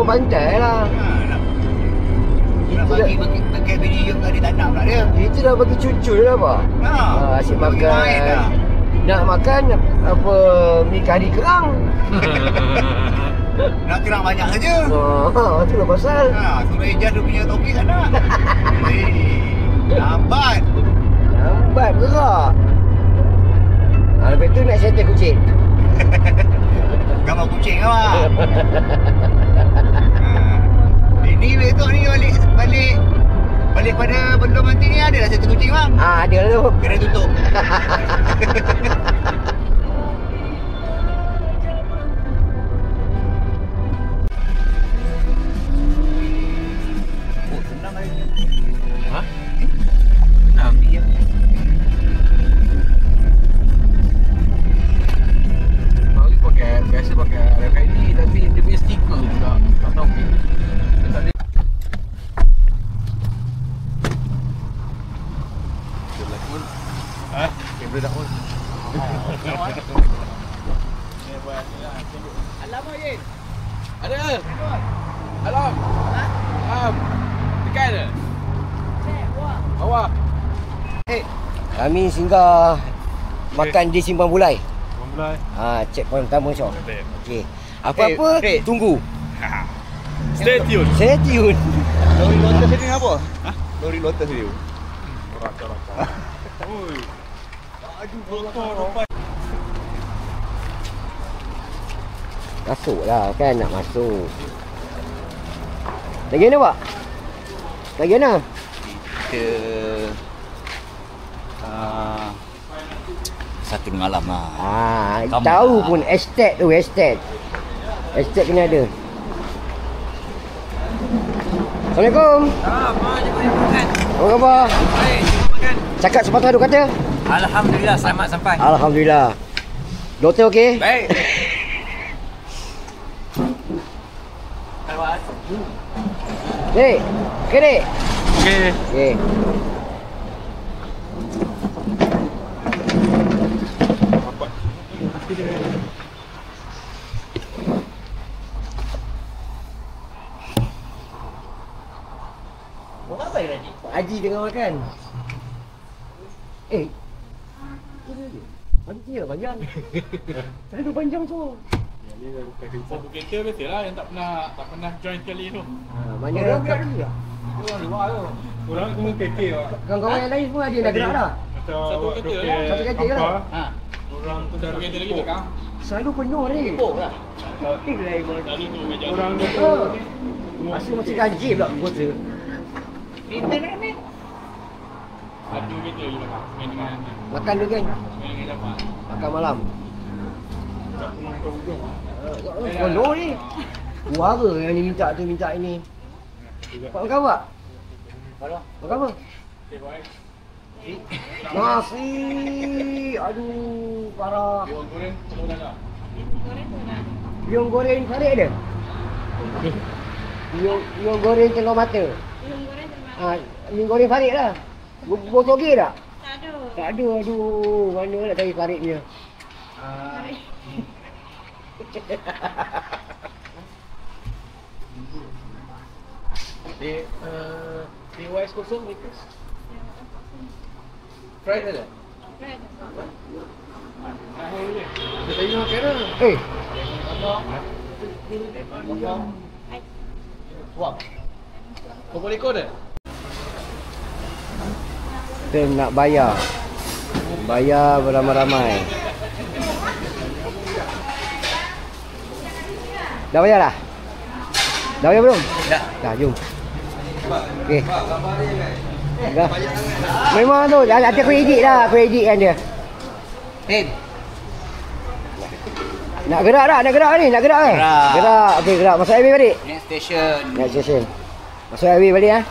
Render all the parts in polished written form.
jauh pantai lah. Nak bagi pakai video tadi tak nak pula dia. Kita dah bagi cucu dah apa? Asyik makan. Nak makan apa mi kari kerang. Nak kerang banyak saja. Itulah pasal. Suruh Ejan dia punya toki tak nak. Lambat. Lambat bergerak. Lepas tu nak settle kucing. Gambar kucing awak. Ini besok ni balik pada belum nanti ni ada dah satu kucing bang. Ada lah tu. Kena tutup. Oh, senang hari ni. Hah? Senang? Ya. Biasa pakai RFID tapi dia punya stiker juga tak tahu ke. Tak ada. Dia lakon. Kamera dah on. Alam Yin. Ada ke? Alam. Tekan ke? Awak. Kami singgah makan di Simpang Bulai. Mulai. Checkpoint pertama insya. Okey. Apa-apa tunggu. Stay tune. Stay tune. Lori lotus ni apa? Lori lotus ni. Rata-rata. Oi. Aduh, kotor. Masuklah kan nak masuk. Lagi mana pak? Lagi mana? Kita satu malam lah. Tahu pun estate tu, estate. Estate kena ada. Assalamualaikum. Apa khabar? Baik, terima makan. Cakap sepatah dua kata. Alhamdulillah selamat sampai. Alhamdulillah. Doktor okey? Baik. Dek. Okey dek. Okey. Okey. Buat apa Haji? Haji tengah makan. Haji dia panjang. Saya tu panjang tu. Satu kereta biasalah yang tak pernah join sekali tu. Mana Orang luar tu. Orang semua keke lah. kawan-kawan yang lain semua ada dah gerak dah. Satu kereta lah. Satu kereta ke lah? Orang tu dah kereta lagi belakang. Selalu penuh ni. Oh lah. Tadi tu meja. Orang dia tu. Masih gaji pula kota. Internet ni. Ada kereta lagi belakang. Main dengan Makan dulu kan? dapat. Makan malam. Tak pernah ke hujung. Penuh ni. Suara yang ni minta tu minta ini. Pak makan apa? Makan apa? Nasi. Aduh, parah. Biong goreng, telur dadah. Biong goreng farik ada? Biong goreng telur mata. Biong goreng farik lah. Botoge tak? Tak ada. Aduh, mana nak cari fariknya? DYS kosong request. Fried ada? Kita tanya makan lah. Wah. Kau boleh kau dah? Kita nak bayar. Bayar beramai-ramai. Dah bayar dah? Dah bayar belum? Dah. Dah, jom. Okey. Dah. Memang tu, ada aku edit dah, aku edit kan dia. Nak gerak tak? Nak gerak ni? Nak gerak ke? Gerak. Okey, gerak. Masuk highway balik? Next station. Next station. Masuk highway balik eh.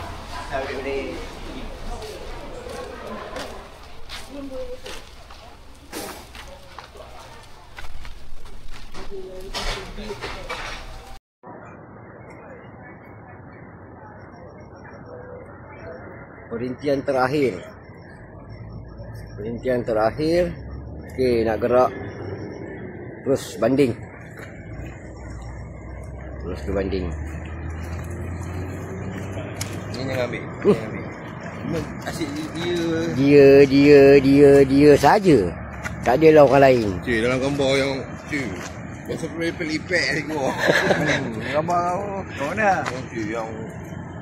Balik. Perhentian terakhir. Perhentian terakhir. Okey, nak gerak. Terus banding. Terus ke banding. Jangan ambil. Asyik Dia saja. Tak adalah orang lain. Cik, dalam gambar yang cik. Masa pelipet ni kau. Gambar kau mana? Cik yang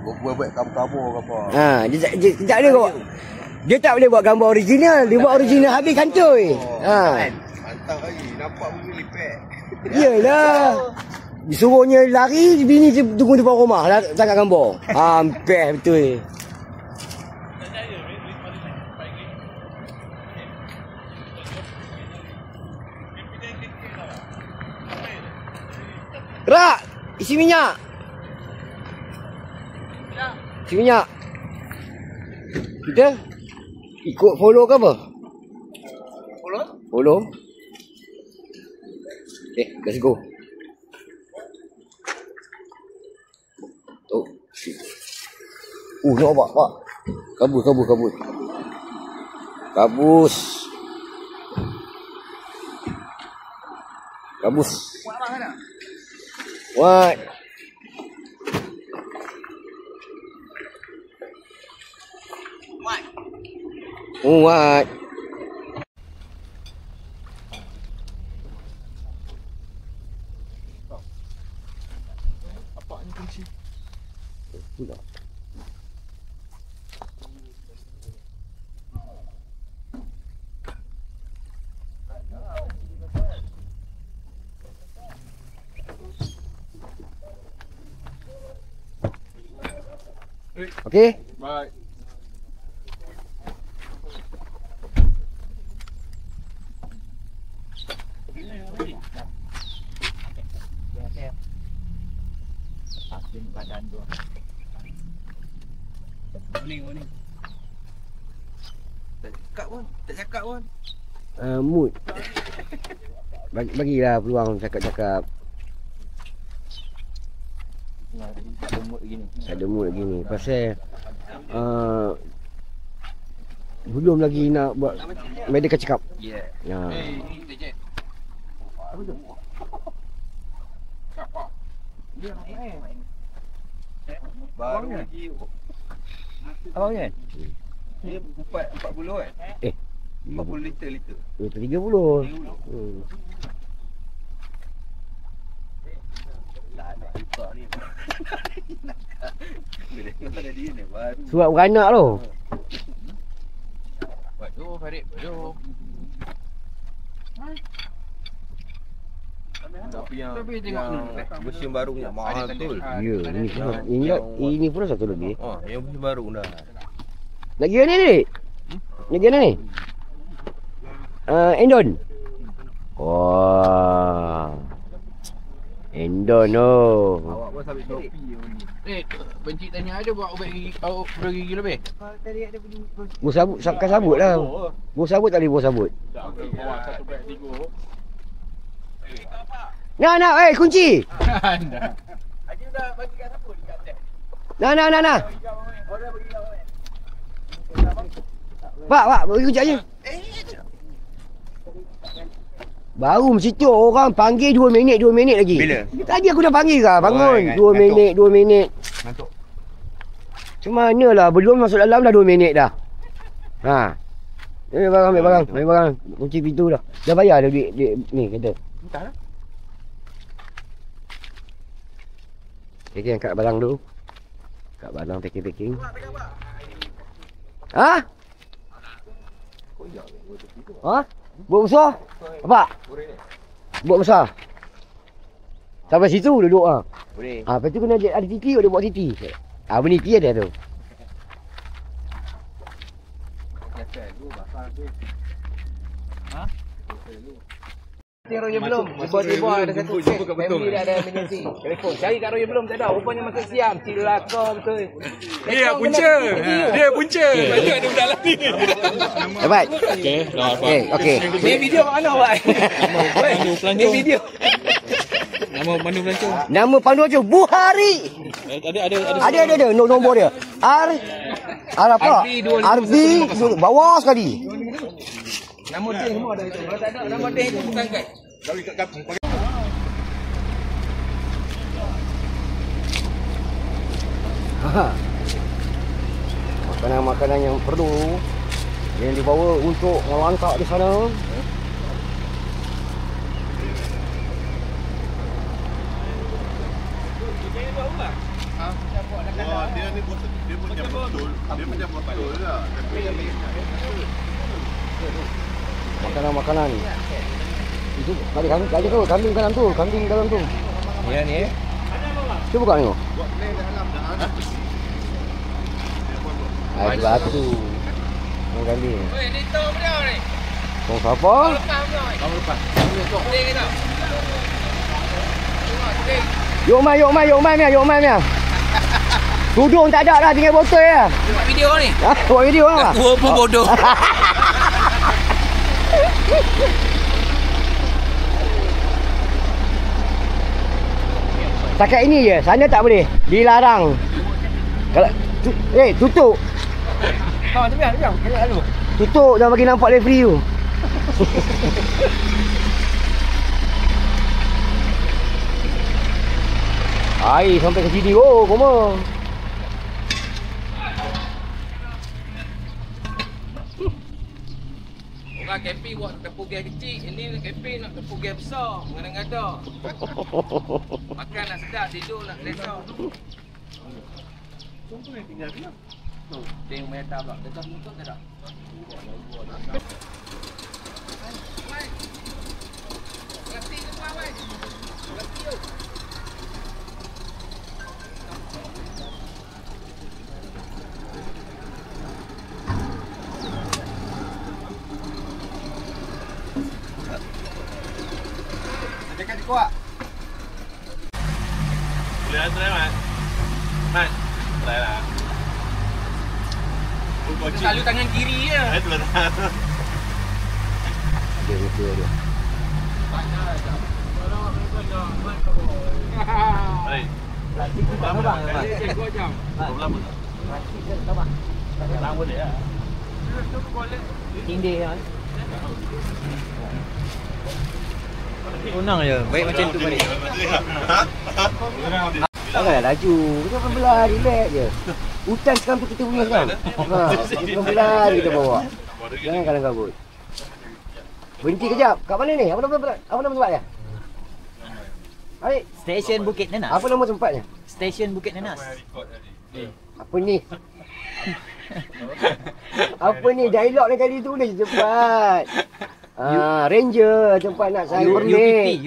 buat kabur-kabur ke apa. Dia tak ada kau. Dia tak boleh buat gambar original. Dia buat original habis kantoi. Mantap lagi. Nampak pelipet. Iyalah. Disuruhnya lari, bini tunggu depan rumah tangkap gambar. Hampir betul. Rak, isi minyak. Isi minyak. Kita ikut follow ke apa? Follow. Okay, let's go. Oh, shit. Nampak, Pak. Kabus. What? What? Apa ni kunci? Pula. Okey. Baik. Badan tu. Warning. Tak cakap pun. Mood. Bagilah peluang cakap-cakap. Ada mood gini. Pasal belum lagi nak buat medical check up. Ya. Ni je. Apa tu? Siapa? Dia baru lagi. Abang kan? Dia 40 kan? 40 liter. 30. Tak ada ipak ni. Bila ada dia ni baru. Surat beranak tu. Buat tu Farid, buat tu. Tapi tengok mesin baru punya mahal betul. Ya, ini pun satu lebih. Yang mesin baru dah. Nak kira ni? Nak kira ni? Endon. Wah. Endon awak pun sampai Shopee ni. Benci tanya ada buat ubat gigi lebih? Tadi ada beli bos sabut, sabut lah. Bos sabut tak boleh bos sabut. Tak bawa satu beg 3. Nak, kunci. Anda. Haji dah bagi kat siapa dekat tab? Nah. Orang bagi kat Pak, bagi kunci aja. Baru macam tu orang panggil 2 minit lagi. Bila? Tadi aku dah panggil kau, bangun. 2 minit. Ngantuk. Macam mana lah, belum masuk dalam dah 2 minit dah. Ambil barang. Kunci pintu dah. Dah bayar dah duit ni kata. Entah lah. Okay, angkat barang dulu. Angkat barang packing. Ha? Buat besar? Apa? Buat besar. Sampai situ duduk Boleh. lepas tu kena ada titi, dia buat titi. Meniti ada tu. Roya belum. Tiba-tiba ada satu kes. Family dia ada emergency. Telefon. Cari kat Roya belum. Tak ada. Rupanya masa siang. Cilaka betul. Dia punca. Macam ada budak lagi. Dapat? Okey. Ni video kat mana awak? Pandu pelancong. Ni video. Nama pandu pelancong. Nama pandu je Buhari. Ada nombor dia. Apa? RB bawah sekali. Nama dia semua ada itu. Kalau tak ada nama dia itu bukan guide. makanan-makanan yang perlu yang dibawa untuk melangkah di sana. Dia ni dia macam betul. Dia macam betul lah. Makanan-makanan. Itu kali tu, kambing dalam tu, kambing dalam tu. Ya ni. Cuba buka tengok. Ah, batu. Orang kambing. Oi, ni tu beliau ni. Kau siapa? Tahun lepas. Ni kita. Yuk mai Mia. Tudung tak ada dah, tinggal botol je. Buat video ni. Ha, buat video lah. Aku pun bodoh. Setakat ini je, sana tak boleh. Dilarang. Kalau tutup. Ha, tu biar. Kena lalu. Tutup jangan bagi nampak referee tu. Air sampai ke sini. Oh, koma. Orang camping buat tepung gas kecil, ini camping nak tepung gas besar, ngada-ngada. Makan nak sedap, tidur nak selesa. Tengok meta pula, dekat muka tak ada. Dekat di kuat. Boleh try Mat. Mat. Try lah. Selalu tangan kiri je. Itu lah. Dia muka dia. Baik. Kau jam. Berapa? Lama boleh lah. Tindih kan. Senang je. Baik macam tu balik. Janganlah laju. Kita akan belah, relax je. Hutan sekarang tu kita punya sekarang. Kita akan belah kita bawa. Jangan kalang kabut. Berhenti kejap. Kat mana ni? Apa nama tempatnya? Baik. Stesen Bukit Nenas. Apa nama tempatnya? Stesen Bukit Nenas. Apa ni? Apa ni? Dialog ni kali tu dah cepat. Ranger tempat nak saya permit.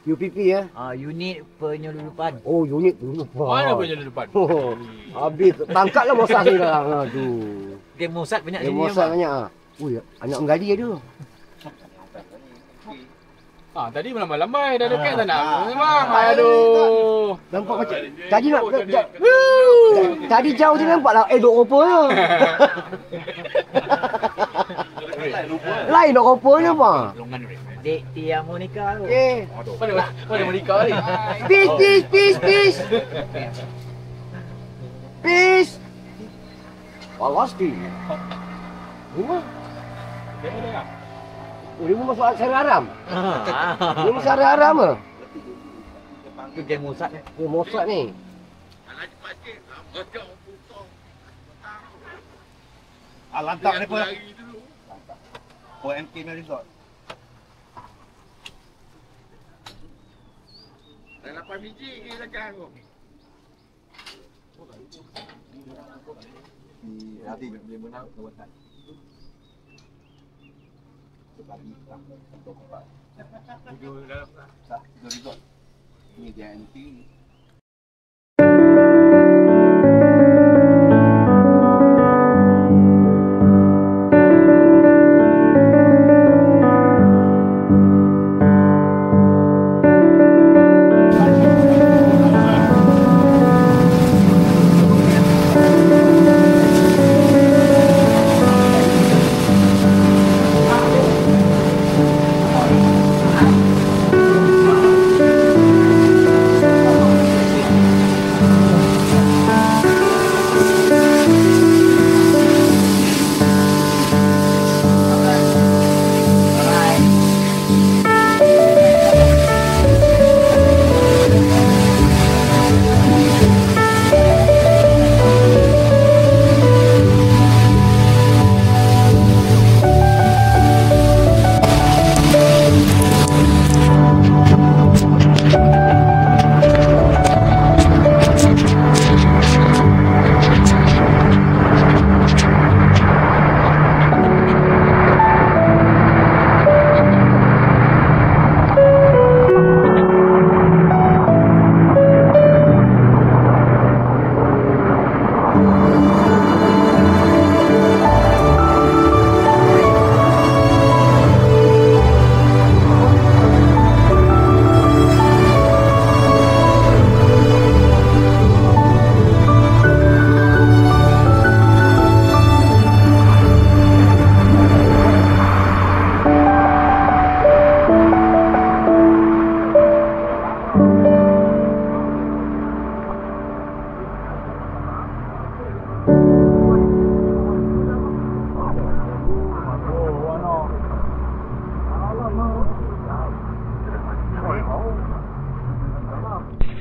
UPP ya. Unit penyelundupan. Oh, unit penyelundupan. Mana punya depan? Oh, habis tangkaplah Mossad ni dah. Aduh. Game Mossad banyak Game sini. Mossad banyak ah. Ui, anak menggali ada. Tadi melambai dah dekat tak nak. Memang aduh. Nampak macam tadi nak tadi jauh je nampaklah dok rupa je. Lain dok rupa je bang. Dek Tia Monica tu. Mana Monica ni? Peace. Pasti. Rumah. Dia masuk Sari Haram. Dia masuk Sari Haram ke? Tu game Mossad ni. Mossad ni. Lantak ni pun. OMK ni resort. Dah 8 biji ke belakang tu. Nanti dia menang kawasan. Video dalam sah, video resort. Ini dia anti.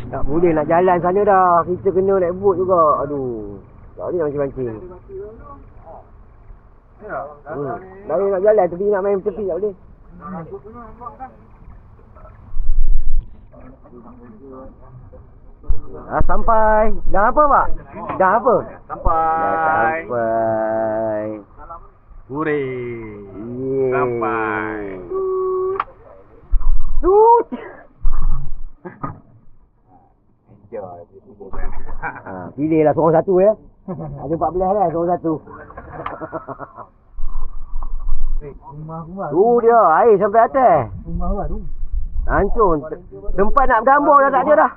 Tak boleh nak jalan sana dah. Kita kena naik boat juga. Aduh. Tak boleh nak mancing-mancing. Tak boleh nak jalan tepi nak main tepi tak boleh. Sampai. Dah apa pak? Dah apa? Sampai. Dah sampai. Hore. Yeay. Sampai. Tut. Enjoy. Pilihlah seorang satu ya. Ada 14 kan, seorang satu. Rumah Tu dia, air sampai atas. Rumah baru. Hancur. Tempat nak bergambar dah tak ada dah.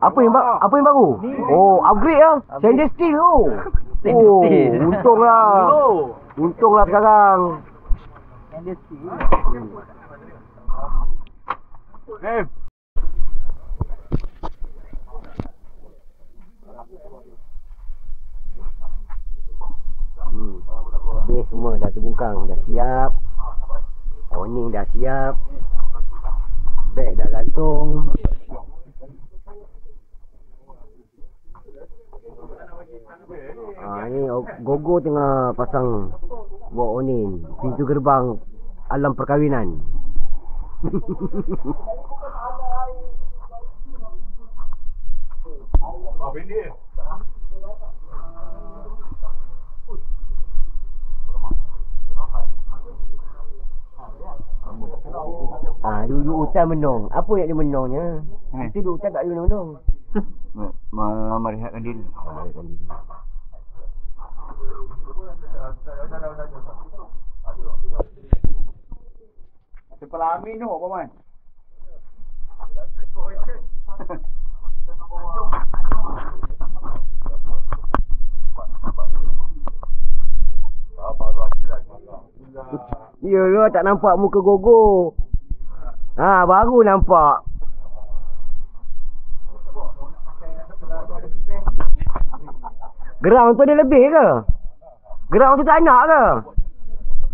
Apa yang baru? Oh, upgrade lah. Stainless steel tu. Oh, untunglah. Untunglah sekarang. Ni semua dah terbungkang, dah siap. Awning dah siap. Beg dah gantung. Ni Gogo tengah pasang buat awning. Pintu gerbang alam perkahwinan. Duduk hutan menong. Apa yang dia menongnya? Kita duduk hutan tak ada menong. Merehatkan diri. Kepala Amin tu apa man? Yalah, tak nampak muka Gogo. Baru nampak. Ground tu dia lebih ke? Ground tu tak nak ke?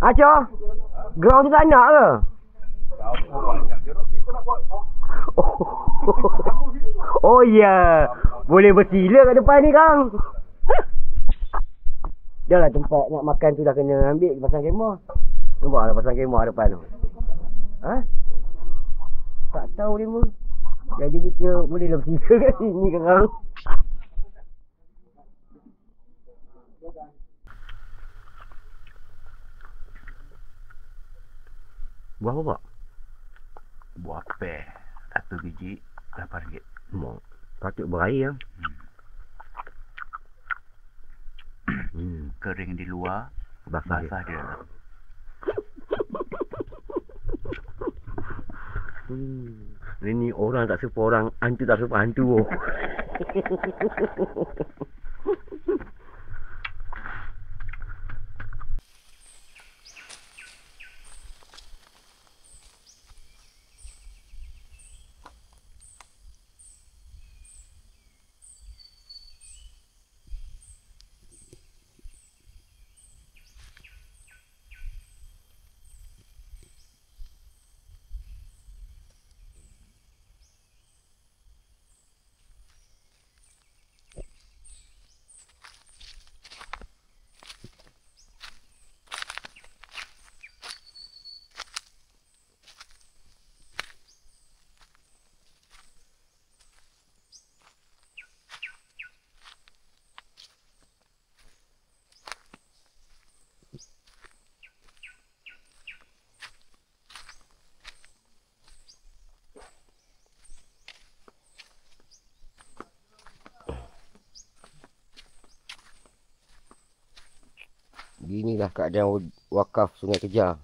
Acah? Ground tu tak nak ke? Oh ya. Boleh bersila kat depan ni kang. Dah lah tempat nak makan tu dah kena ambil pasang kemah. Nampak lah pasang kemah depan tu. Tak tahu dia pun. Jadi kita boleh lah bersila kat sini sekarang. Buah apa pak? Buah pear. 1 biji RM8. Patut berair ya. Kering di luar, basah di dalam. Ini orang tak serupa orang, hantu tak serupa hantu. Beginilah keadaan wakaf Sungai Kejar.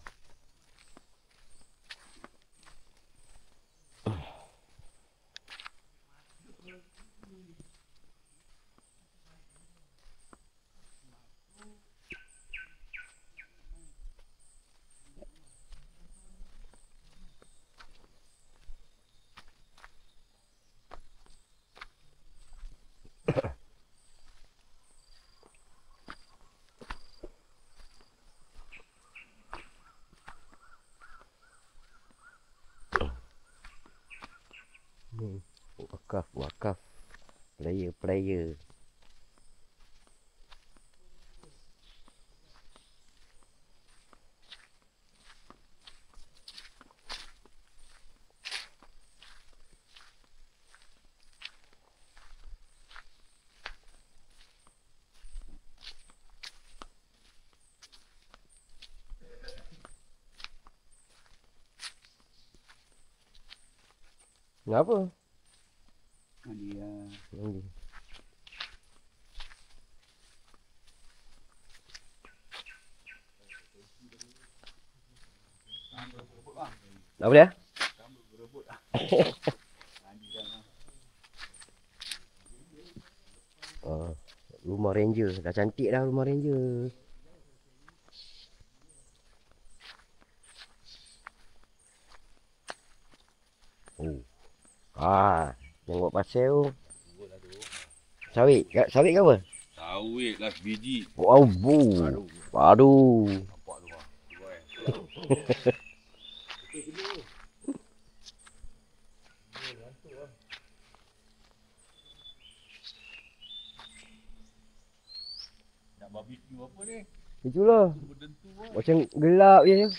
Wakaf. Player. Kenapa? Dia Tak boleh? Rumah ranger. Dah cantik dah rumah ranger. Yang buat pasal tu. Sawit ke apa? Sawit lah biji. Wow, padu. Nampak tu lah. Nak barbecue apa ni? Itulah. Berdentu lah. Macam gelap je.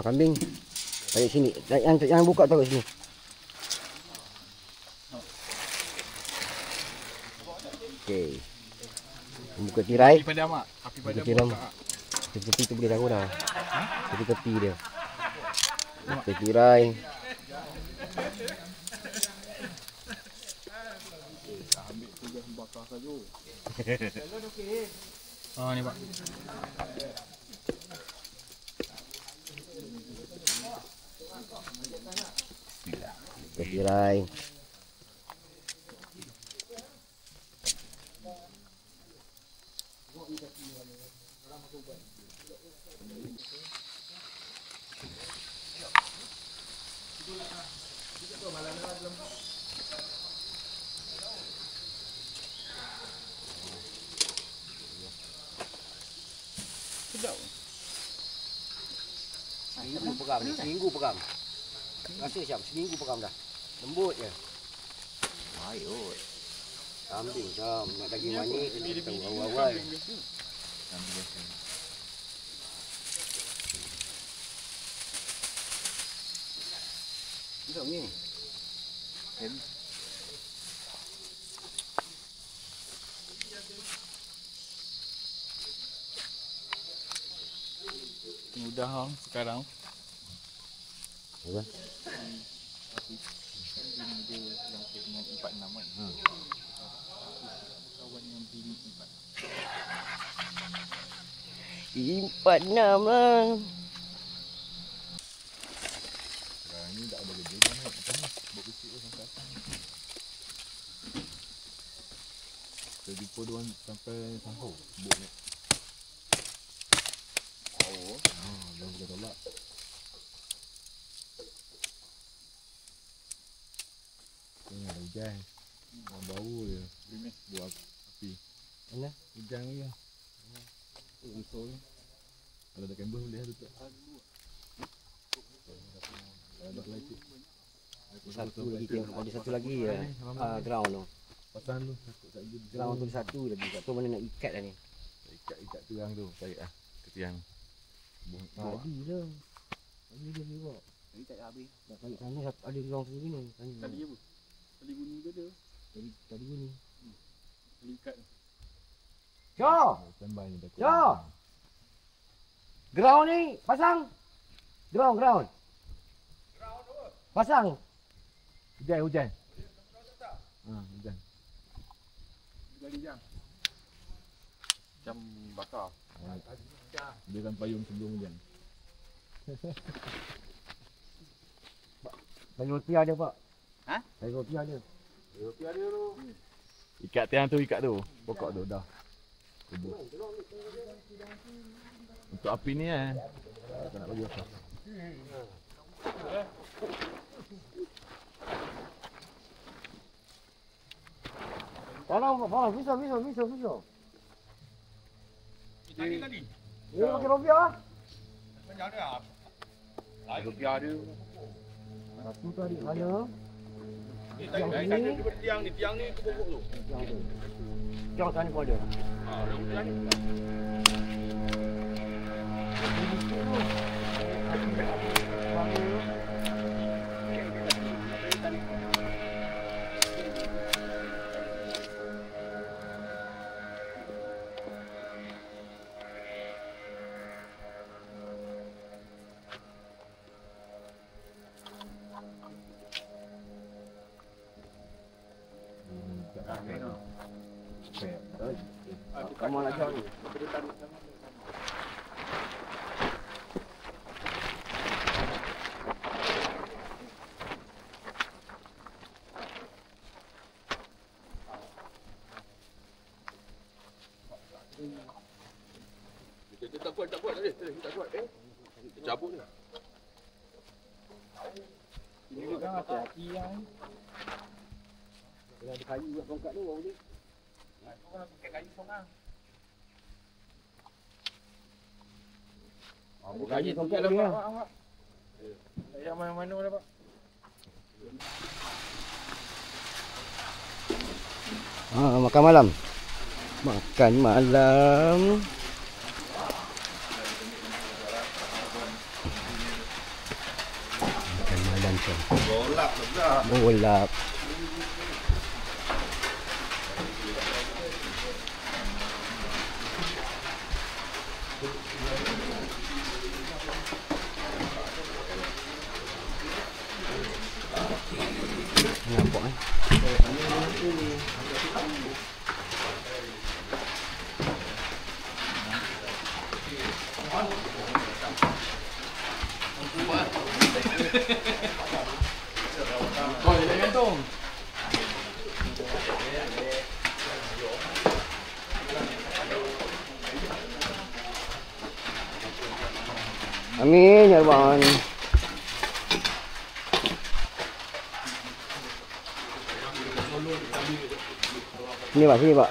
Kambing. Tarik sini. Yang buka taruh sini. Okey. Buka tirai. api padam mak. Api Buka padam. tirai. Tepi tu boleh taruh dah. Tepi dia. Buka tirai. Ambil tu dah bakar saja. Ni pak. Buka tirai. Seminggu peram. Rasa siap, seminggu peram dah. Lembut je. Ayuh. Kambing jam, nak daging manis kena tahu awal-awal. Bisa ni. Mudah sekarang. Apa? Dia yang dengan 46 kan. Kawan yang bini 46 lah. Sekarang ni tak ada kerja kan nak macam ni. Buat kecil pun sampai atas. Kita jumpa diorang sampai sahur. Buk ni. Jangan bukan tolak. Ni ada hujan. Orang bau je. Buat api. Mana? Hujan lagi lah. Risau ni. Kalau ada kembang boleh tutup. Ada lagi. Satu lagi tengok. Ada satu lagi ya. Ground tu. Pasang tu. Takut tak jadi. Ground tu satu lagi. Tak tahu mana nak ikat dah ni. Ikat tiang tu. Tarik lah. Ke tiang. Tadi lah. Tadi dia bawa. Tadi tak habis. Tak balik sana ada ground sini ni. Tadi apa? Tadi gunung ke ada? Tadi ni. Tadi ikat. Jom! Standby ni takut. Jom! Ground ni pasang. Ground. Pasang. Hujan. Hujan. Lagi jam. Jam bakar. Dia kan payung sebelum hujan. Bagi roti ada pak. Ha? Bagi roti ada. Roti ada tu. Ikat tiang tu, ikat tu. Pokok tu dah. Untuk api ni tak nak bagi apa. Kalau bisa. Tadi. Ni pakai rupiah. Banyak dah. Rupiah dia. Satu tu adik mana? Tiang ni ke pokok tu. Jangan sana pun ada. Rupiah ni. Kamu nak jauh ni. Tak kuat tadi. Tak kuat. Cabut ni. Ini kan hati-hati yang. Kalau ada kayu kat tongkat tu baru boleh. Orang pakai kayu seorang. Kayu tongkat tu ya. Yang mana dah pak? Makan malam. Makan malam. Makan malam tu. Bolak pula. Bolak. Nampak Kau jangan gantung. Amin ya Rabban. Sini Pak.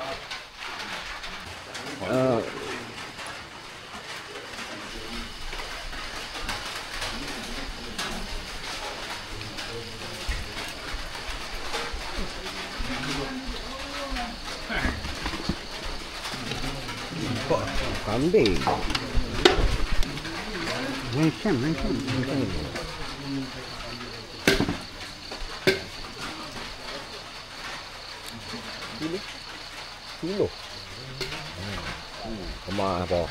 Kambing. Macam. Kilo. Kemah apa?